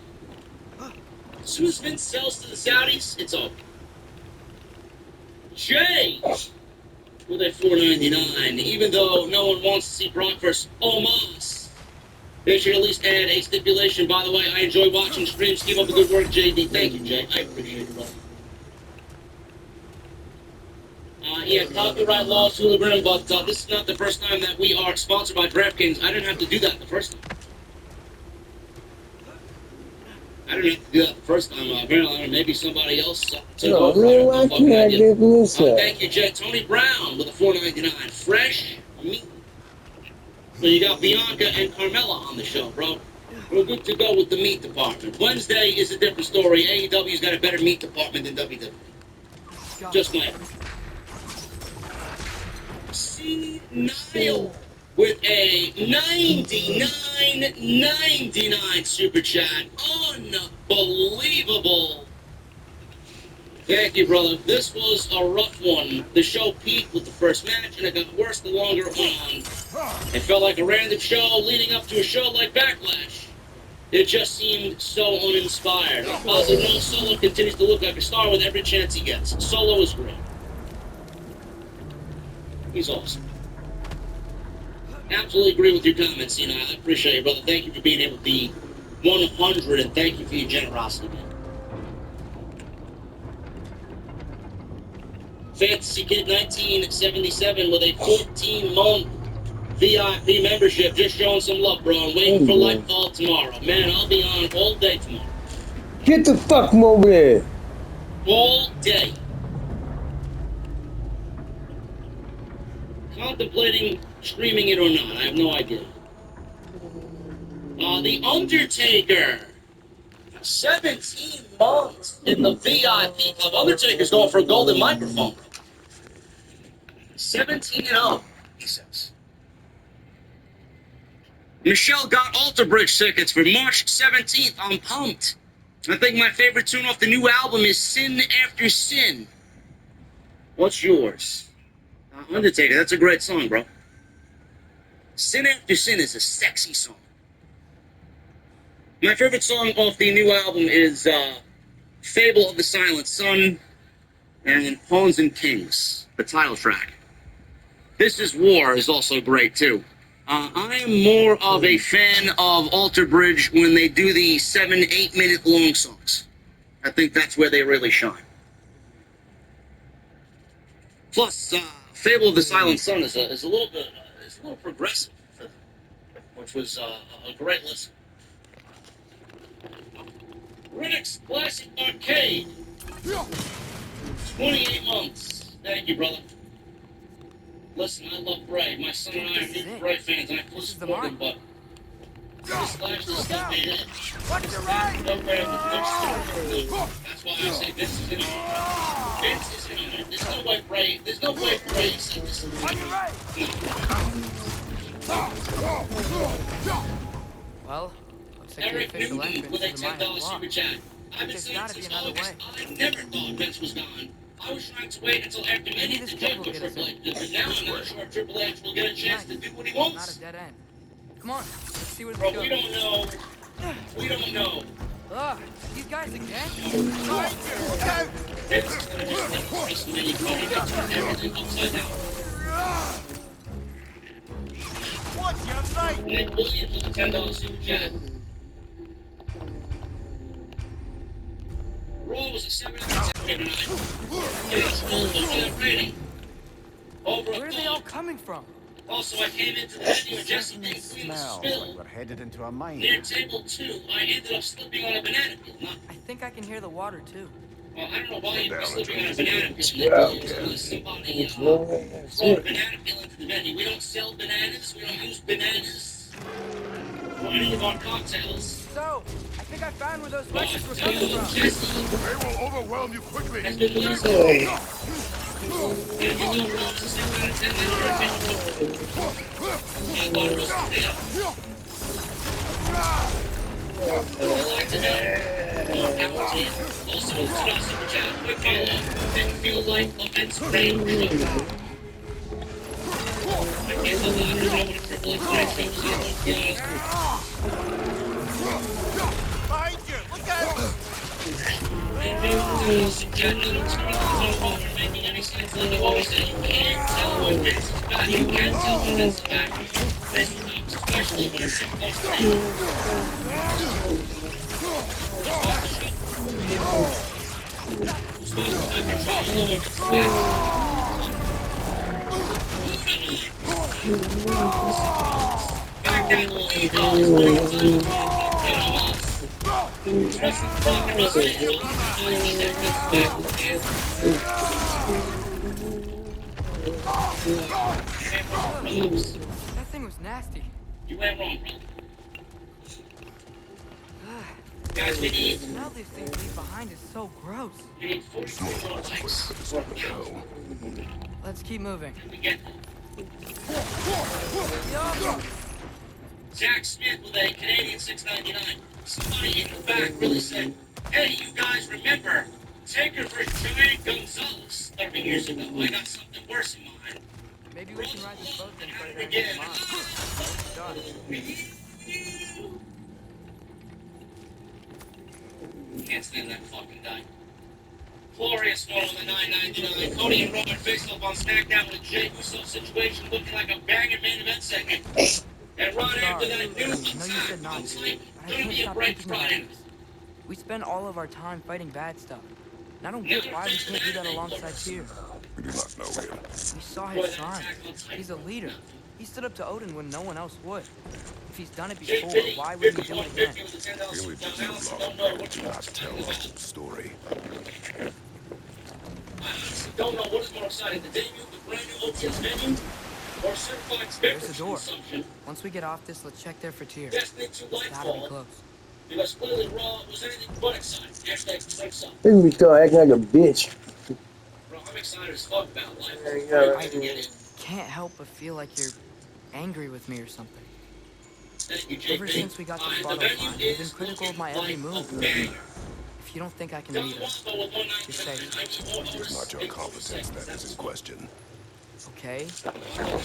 As soon as Vince sells to the Saudis, it's over. Jay with a $4.99. Even though no one wants to see Brock versus Omos, they should at least add a stipulation. By the way, I enjoy watching streams. Keep up the good work, JD. Thank you, Jay. I appreciate it, brother. Yeah, copyright laws, Hooligran, but this is not the first time that we are sponsored by DraftKings. I didn't have to do that the first time. Apparently, maybe somebody else took over. Thank you, Jay. Tony Brown with a $4.99. Fresh meat. So you got Bianca and Carmella on the show, bro. We're good to go with the meat department. Wednesday is a different story. AEW's got a better meat department than WWE. Just my C. Nile with a $99.99 super chat. Unbelievable. Thank you, brother. This was a rough one. The show peaked with the first match, and it got worse the longer it went on. It felt like a random show leading up to a show like Backlash. It just seemed so uninspired. Positive note, Solo continues to look like a star with every chance he gets. Solo is great. He's awesome. Absolutely agree with your comments, Cena. I appreciate it, brother. Thank you for being able to be 100, and thank you for your generosity, man. Fantasy Kid 1977 with a 14-month VIP membership. Just showing some love, bro. I'm waiting for Lightfall tomorrow. Man, I'll be on all day tomorrow. Get the fuck from over there. All day. Contemplating streaming it or not. I have no idea. The Undertaker. 17 months in the VIP club. Undertaker's going for a golden microphone. 17-0, he says. Michelle got Alter Bridge tickets for March 17th. I'm pumped. I think my favorite tune off the new album is Sin After Sin. What's yours? Undertaker, that's a great song, bro. Sin After Sin is a sexy song. My favorite song off the new album is Fable of the Silent Sun and Pawns and Kings, the title track. This Is War is also great too. I am more of a fan of Alter Bridge when they do the 7-8 minute long songs. I think that's where they really shine. Plus, Fable of the Silent Sun is a little bit, it's a little progressive for them, which was a great listen. Riddick's Classic Arcade. 28 months. Thank you, brother. Listen, I love Bray. My son and I are big Bray fans, and I fully support him, but this last is still made it. Watch your right! No Bray with no story. That's why I say Vince is in on it. Vince is in on it. There's no way Bray said this. On your right! Well, looks like the Eric official Newton entrance with a to the Mayan $10 law. super chat. I've been There's saying gotta be since another August, way. I never thought Vince was gone. I was trying to wait until after Maybe Mania this to kid jump will to get us Triple in. H. But now I'm not sure if Triple H will get a chance to do what he wants. Not a dead end. Come on, let's see where Bro, this we goes. don't know. We don't know. Ugh, these guys again? Vince is gonna just let WrestleMania Cody to turn everything upside down. Watch your right! Nick Williams with a $10 super chat. Raw was a 7-7 tonight. It's still looking at rating. Over Where a are they all thought. coming from? Also, I came into the venue and just didn't clean the spill. We're headed into a mine. Near table 2, I ended up slipping on a banana peel. Now, I think I can hear the water too. well, I don't know why you'd be slipping on a banana peel. Yeah. Unless somebody No, throw a banana peel into the venue. We don't sell bananas. We don't use bananas for any of our cocktails. So, I think I found where those Russians were Jesse, coming from. They will overwhelm you quickly. has been losing. Hey. And you know Raw was a 6 out of 10 minute and thought it was real. I'd like to know more power to you. Also, $2 super chat, quick follow-up. Didn't feel like offense rain. I can't tell you, I don't know what a Triple H night show was like, to be honest. Behind you! Look out! And $2 super chat, no longer making any sense. Like you always say, you can't tell when Vince is back. You can't tell when Vince is back. This week, especially when it's supposed to be. That thing was nasty. You went wrong, bro. Guys, we need The smell these things leave behind is so gross. 44 likes. This one to go. Let's keep moving. We get Yup. Jack Smith with a Canadian $6.99. Somebody in the back really said, "Hey, you guys remember Taker versus Giant Gonzalez 30 years ago? I got something worse in mind." Maybe we can ride this boat and put it Again. in the mine. Can't stand that fucking guy. Glorious one with a $9.99. Cody and Roman faced up on SmackDown with a Jey Uso situation looking like a banging main event segment. And right after that, new I know you said not looks to, like but I gonna can't be a stop great thinking about Friday. this. We spend all of our time fighting bad stuff. And I don't get why we can't do that alongside Tyr. We do not know him. We saw his signs. He's a leader. He stood up to Odin when no one else would. If he's done it before, why wouldn't he do it again? We only do love, but do not tell the whole story. Don't know what is more exciting, the debut of the brand new OTS menu or certified There's beverage the door. consumption. Once we get off this, let's check there for Tyr. Destiny 2 Gotta be Lightfall, close. because clearly Raw was anything but exciting. Hashtag breaks up. Then we start acting like a bitch. Bro, I'm excited as fuck about life. There you go. I get it. Can't help but feel like you're angry with me or something. Thank you, JP. Ever since we got to The Sparta venue Farm, you've been is critical of my looking every like move. a banger. If you don't think I can Don lead us, Wampo with You're safe. $1.99. It is not your competence that is in question. Okay?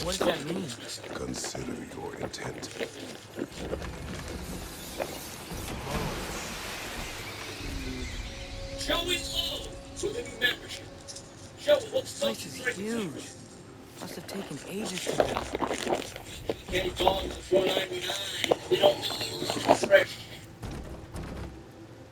What does that mean? Consider your intent. Showing low with a new membership. Show what's This place is huge. Must have taken ages to build. Can't call it for $4.99. We don't need fresh.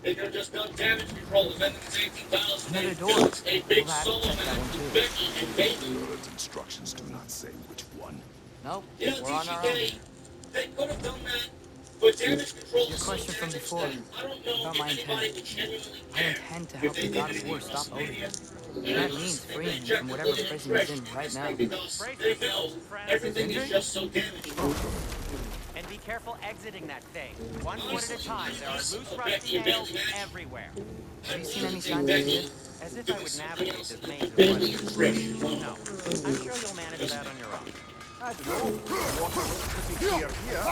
They could have just done damage control. If anything's 18,000, Another they door. built a big We'll have to solo check that map one to too. Becky and Baby. Good instructions do not say which one. Nope, You know, we're on our own. TGK, they could have done that, but damage control Your is so question from damaged before, that I don't know about if my anybody intent. would genuinely I care intend to if help they the did God it of in War stop Odin. WrestleMania. And that means freeing him from whatever prison he's in right now. Because Brace they know yourselves, friends. everything is just so damaged. And be careful exiting that thing. One foot at a time. There are loose, Becky rusty and nails Bailey match. everywhere. Have you seen any signs of Edith? As if I would navigate this maze of Bailey questions. and Trish. No, I'm sure you'll manage that on your own. I don't know. Water looks pretty clear here.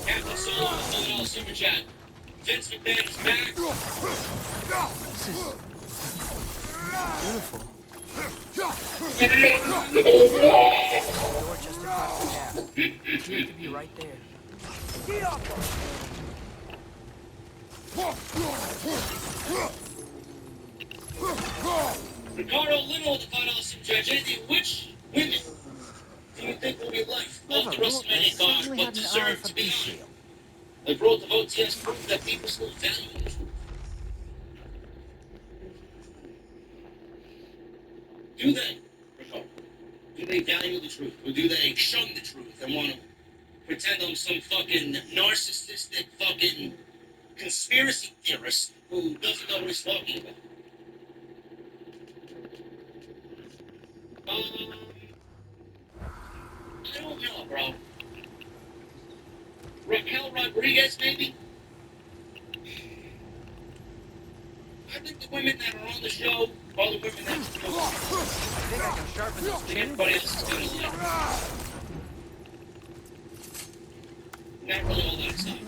Captain Solo with a little super chat. Vince McMahon is back. This is beautiful. Door just across the gap. Appears to be right there. Get up! Ricardo Little with the $5 super chat. JD, which women do you think will be left off the WrestleMania card but deserve to be on? The growth of OTS proved that people still value the truth. Do they, Ricardo? Do they value the truth? Or do they shun the truth and want to pretend I'm some fucking narcissistic fucking conspiracy theorist who doesn't know what he's talking about? I don't know, bro. Raquel Rodriguez, maybe? I think the women that are on the show are the women that I think I can sharpen this chin. everybody else is kind of like. Not really all that excited.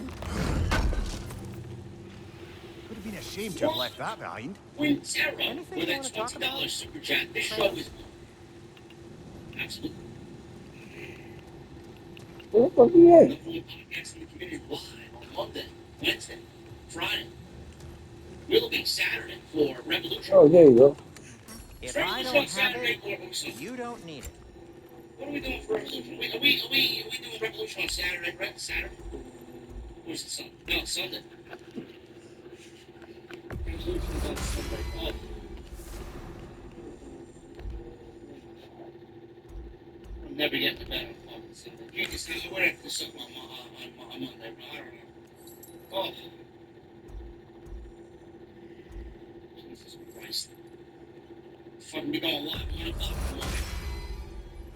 Would have been a shame to have left that behind. Quintero Anything with you a wanna talk about? $20 super chat. This show is absolutely Where the fuck he at? the only podcast in the community live on Monday, Wednesday, Friday. We'll be Saturday for Revolution. Oh, there you go. If I don't have it, you don't need it. What are we doing for Revolution? Are we doing Revolution on Saturday, right? Saturday? Where's the Sunday? No, it's Sunday. Revolution's on Sunday. Oh. I'm never getting to bed on fucking Sunday. You can say, we're going to do something on Monday, bro. I don't know. Oh. Jesus Christ. Fucking be going live 1 o'clock in the morning.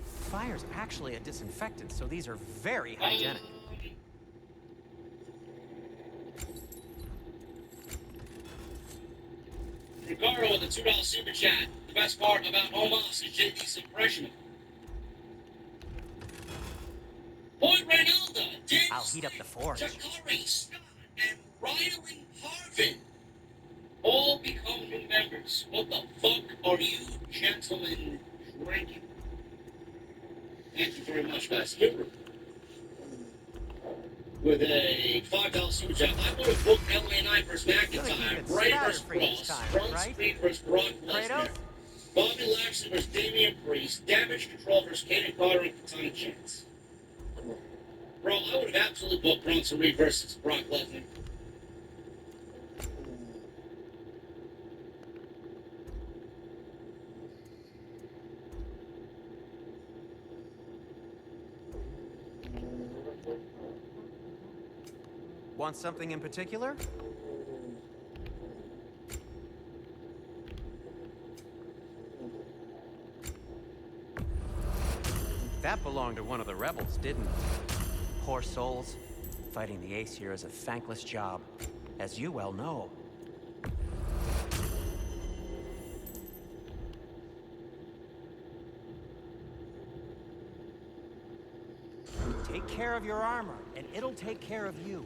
Fire's actually a disinfectant, so these are very hygienic. Ricardo with the $2 super chat. The best part about Omos is JD's impression of him. Boyd Reynalda, Dins, I'll heat up the forge. Jakari, Scott, and Riley Harvin all become new members. What the fuck are you gentlemen drinking? Thank you very much, guys. Here with a $5 super chat. I would have booked LA Knight versus McIntyre, Bray versus Cross, Front Street versus Brock Lesnar, Bobby Lashley versus Damian Priest, Damage Control versus Kaden Carter and Katana Chance. Bro, I would have absolutely booked Bronson Reed versus Brock Lesnar. Want something in particular? That belonged to one of the rebels, didn't it? Poor souls. Fighting the Ace here is a thankless job, as you well know. Take care of your armor, and it'll take care of you.